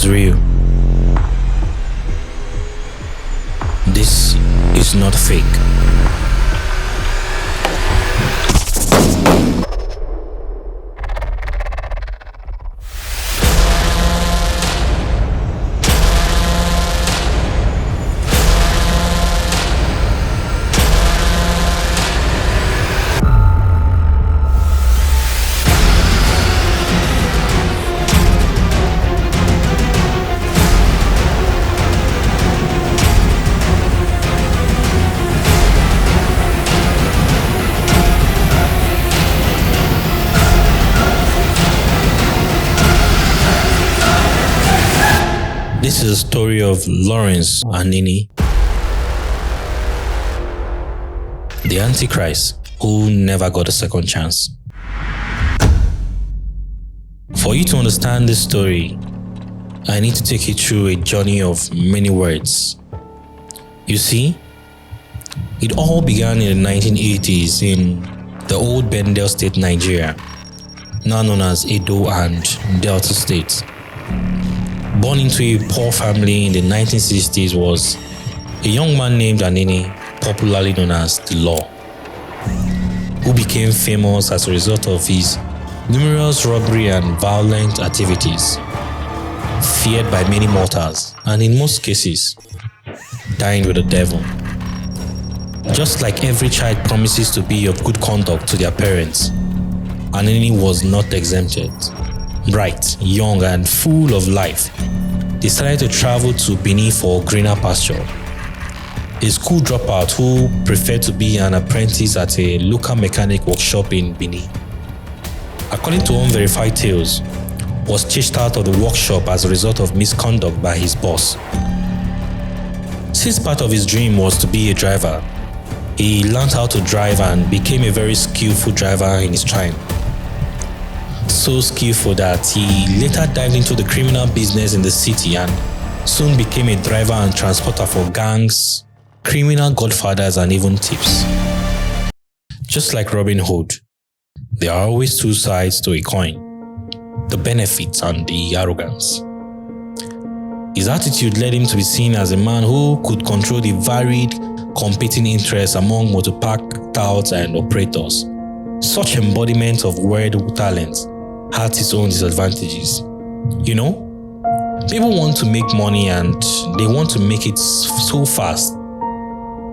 real. This is not fake. This is a story of Lawrence Anini, the Antichrist who never got a second chance. For you to understand this story, I need to take you through a journey of many words. You see, it all began in the 1980s in the old Bendel State, Nigeria, now known as Edo and Delta State. Born into a poor family in the 1960s was a young man named Anini, popularly known as the Law, who became famous as a result of his numerous robbery and violent activities, feared by many mortals, and in most cases, dying with the devil. Just like every child promises to be of good conduct to their parents, Anini was not exempted. Bright, young, and full of life, decided to travel to Benin for greener pasture. A school dropout who preferred to be an apprentice at a local mechanic workshop in Benin, according to unverified tales, was chased out of the workshop as a result of misconduct by his boss. Since part of his dream was to be a driver, he learned how to drive and became a very skillful driver in his time. So skillful that he later dived into the criminal business in the city and soon became a driver and transporter for gangs, criminal godfathers, and even thieves. Just like Robin Hood, there are always two sides to a coin: the benefits and the arrogance. His attitude led him to be seen as a man who could control the varied competing interests among motorpark touts and operators. Such embodiment of world talent had its own disadvantages. You know, people want to make money and they want to make it so fast.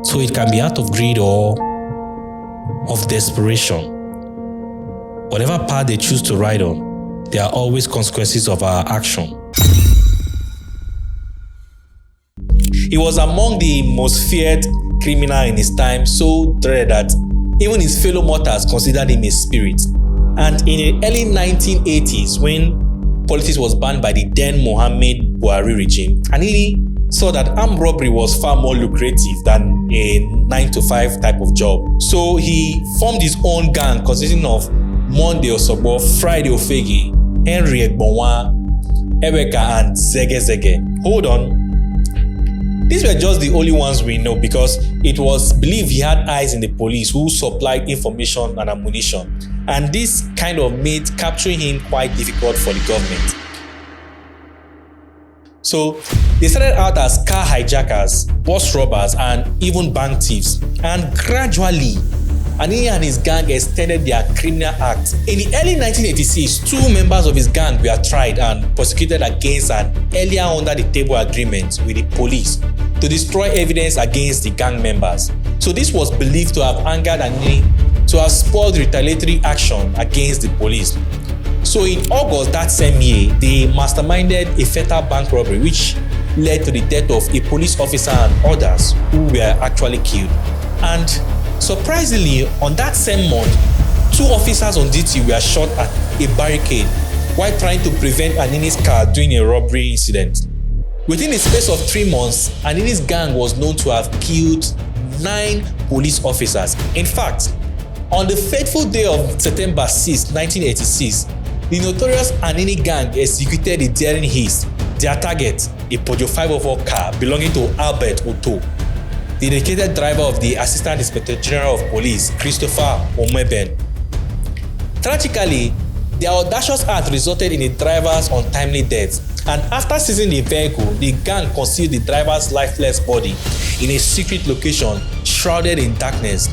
So it can be out of greed or of desperation. Whatever path they choose to ride on, there are always consequences of our action. He was among the most feared criminal in his time, so dreaded that even his fellow mortals considered him a spirit. And in the early 1980s, when politics was banned by the then Mohammed Buhari regime, Anini saw that armed robbery was far more lucrative than a 9-to-5 type of job. So he formed his own gang consisting of Monday Osobo, Friday Ofege, Henry Egbonwa, Eweka, and Zege Zege. Hold on. These were just the only ones we know because it was believed he had eyes in the police who supplied information and ammunition. And this kind of made capturing him quite difficult for the government. So they started out as car hijackers, bus robbers, and even bank thieves. And gradually, Anini and his gang extended their criminal acts. In the early 1986, two members of his gang were tried and prosecuted against an earlier under-the-table agreement with the police to destroy evidence against the gang members. So this was believed to have angered Anini to have spoiled retaliatory action against the police. So in August that same year, they masterminded a fatal bank robbery which led to the death of a police officer and others who were actually killed. And surprisingly, on that same month, two officers on duty were shot at a barricade while trying to prevent Anini's car during a robbery incident. Within the space of 3 months, Anini's gang was known to have killed 9 police officers. In fact, on the fateful day of September 6, 1986, the notorious Anini gang executed a daring heist. Their target, a Peugeot 504 car belonging to Albert Otto, the dedicated driver of the Assistant Inspector General of Police, Christopher Omeben. Tragically, their audacious act resulted in the driver's untimely death, And after seizing the vehicle, the gang concealed the driver's lifeless body in a secret location shrouded in darkness.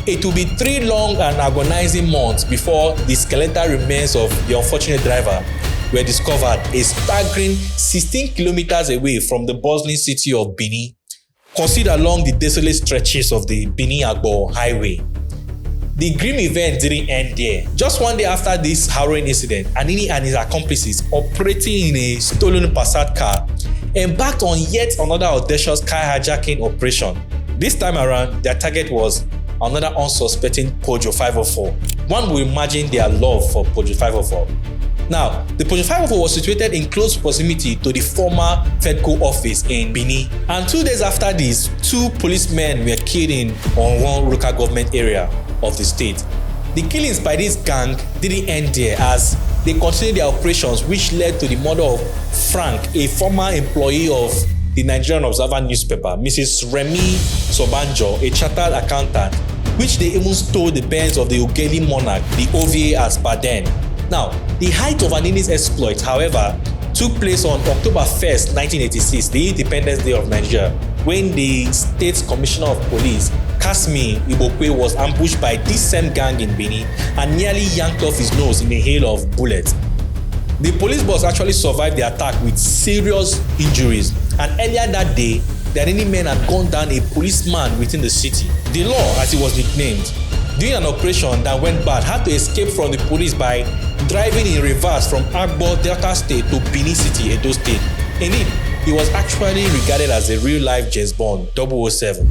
It will be 3 long and agonizing months before the skeletal remains of the unfortunate driver were discovered a staggering 16 kilometers away from the bustling city of Benin, concealed along the desolate stretches of the Benin-Agbo highway. The grim event didn't end there. Just 1 day after this harrowing incident, Anini and his accomplices, operating in a stolen Passat car, embarked on yet another audacious car hijacking operation. This time around, their target was another unsuspecting Peugeot 504. One will imagine their love for Peugeot 504. Now, the Peugeot 504 was situated in close proximity to the former Fedco office in Benin, and 2 days after this, 2 policemen were killed in one local government area of the state. The killings by this gang didn't end there, as they continued their operations, which led to the murder of Frank, a former employee of the Nigerian Observer newspaper, Mrs. Remy Sobanjo, a chartered accountant, which they even stole the Benz of the Ogeli monarch, the OVA, as per then. Now, the height of Anini's exploit, however, took place on October 1st, 1986, the Independence Day of Nigeria, when the State Commissioner of Police, Kasmi Ibokwe, was ambushed by this same gang in Benin and nearly yanked off his nose in a hail of bullets. The police boss actually survived the attack with serious injuries, and earlier that day, the Anini men had gunned down a policeman within the city. The Law, as he was nicknamed, doing an operation that went bad, had to escape from the police by driving in reverse from Agbo, Delta State to Benin City, Edo State. Indeed, he was actually regarded as a real-life James Bond, 007.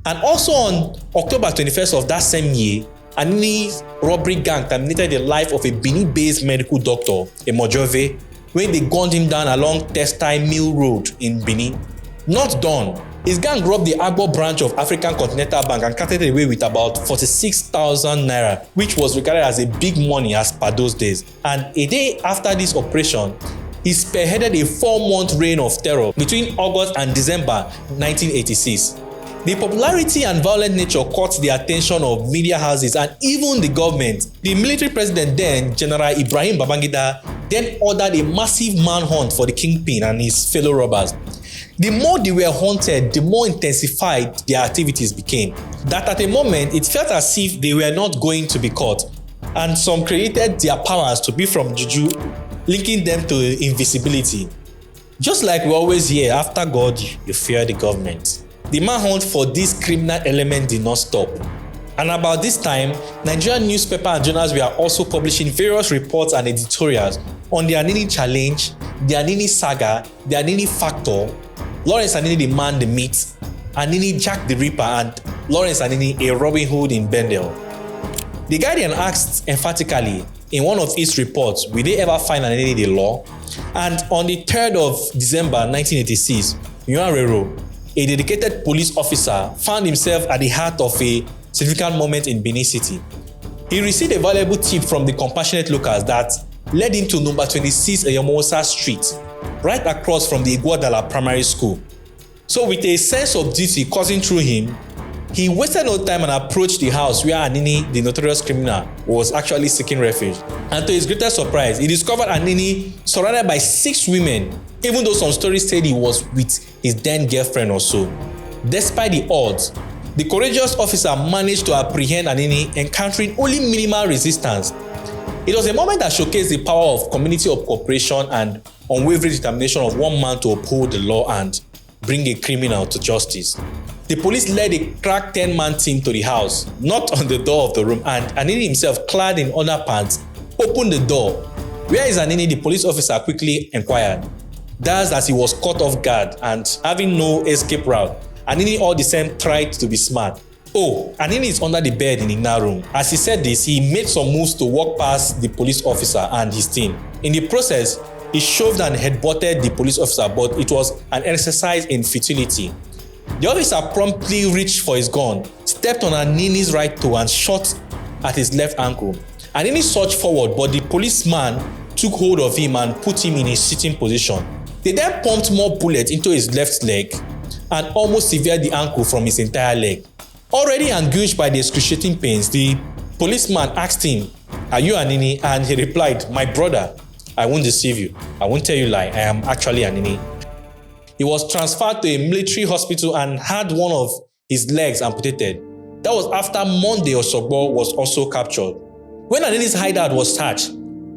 And also on October 21st of that same year, Anini's robbery gang terminated the life of a Benin-based medical doctor, a Mojove, when they gunned him down along Textile Mill Road in Benin. Not done, his gang robbed the Agbo branch of African Continental Bank and carted away with about 46,000 naira, which was regarded as a big money as per those days. And a day after this operation, he spearheaded a 4-month reign of terror between August and December 1986. The popularity and violent nature caught the attention of media houses and even the government. The military president then, General Ibrahim Babangida, then ordered a massive manhunt for the Kingpin and his fellow robbers. The more they were hunted, the more intensified their activities became. That at a moment, it felt as if they were not going to be caught, and some credited their powers to be from juju, linking them to invisibility. Just like we always hear, after God, you fear the government. The manhunt for this criminal element did not stop. And about this time, Nigerian newspapers and journals were also publishing various reports and editorials on the Anini challenge, the Anini saga, the Anini factor, Lawrence Anini the man, the myth, Anini Jack the Ripper, and Lawrence Anini, a Robin Hood in Bendel. The Guardian asked emphatically in one of its reports, will they ever find Anini the law? And on the 3rd of December 1986, Yuan Rero, a dedicated police officer, found himself at the heart of a significant moment in Benin City. He received a valuable tip from the compassionate locals that led him to number 26 Eyomosa Street, right across from the Iguodala Primary School. So with a sense of duty coursing through him, he wasted no time and approached the house where Anini, the notorious criminal, was actually seeking refuge. And to his greatest surprise, he discovered Anini surrounded by 6 women, even though some stories said he was with his then girlfriend or so. Despite the odds, the courageous officer managed to apprehend Anini, encountering only minimal resistance. It was a moment that showcased the power of community of cooperation and unwavering determination of one man to uphold the law and bring a criminal to justice. The police led a crack 10-man team to the house, knocked on the door of the room, and Anini himself, clad in underpants, opened the door. Where is Anini? The police officer quickly inquired. That's as he was caught off guard and having no escape route. Anini all the same tried to be smart. Oh, Anini is under the bed in the inner room. As he said this, he made some moves to walk past the police officer and his team. In the process, he shoved and headbutted the police officer, but it was an exercise in futility. The officer promptly reached for his gun, stepped on Anini's right toe and shot at his left ankle. Anini surged forward, but the policeman took hold of him and put him in a sitting position. They then pumped more bullets into his left leg and almost severed the ankle from his entire leg. Already anguished by the excruciating pains, the Policeman asked him, "Are you Anini?" And he replied, "My brother, I won't deceive you. I won't tell you lie. I am actually Anini." He was transferred to a military hospital and had one of his legs amputated. That was after Monday Osogbo was also captured. When Anini's hideout was searched,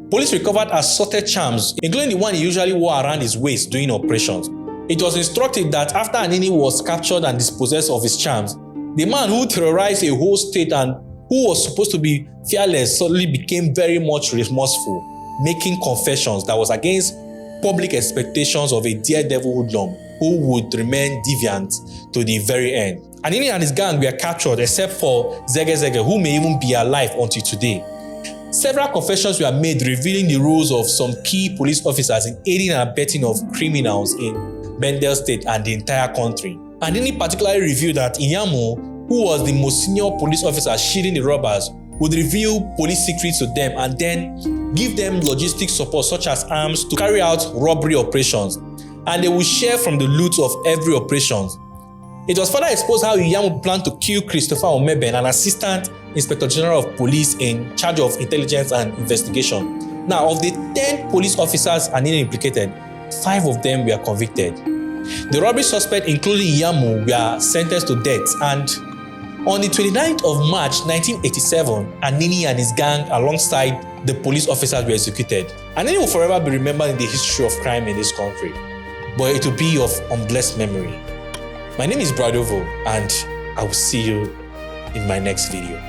police recovered assorted charms, including the one he usually wore around his waist during operations. It was instructed that after Anini was captured and dispossessed of his charms, the man who terrorized a whole state and who was supposed to be fearless suddenly became very much remorseful, making confessions that was against public expectations of a daredevil hoodlum who would remain deviant to the very end. Anini and his gang were captured except for Zege Zege, who may even be alive until today. Several confessions were made revealing the roles of some key police officers in aiding and abetting of criminals in Bendel State and the entire country. Anini particularly revealed that Iyamu, who was the most senior police officer shielding the robbers, would reveal police secrets to them and then give them logistic support such as arms to carry out robbery operations, and they would share from the loot of every operation. It was further exposed how Iyamu planned to kill Christopher Omeben, an assistant inspector general of police in charge of intelligence and investigation. Now, of the 10 police officers Anini implicated, 5 of them were convicted. The robbery suspect, including Iyamu, were sentenced to death, and on the 29th of March 1987, Anini and his gang alongside the police officers were executed. Anini will forever be remembered in the history of crime in this country, but it will be of unblessed memory. My name is Bradofo, and I will see you in my next video.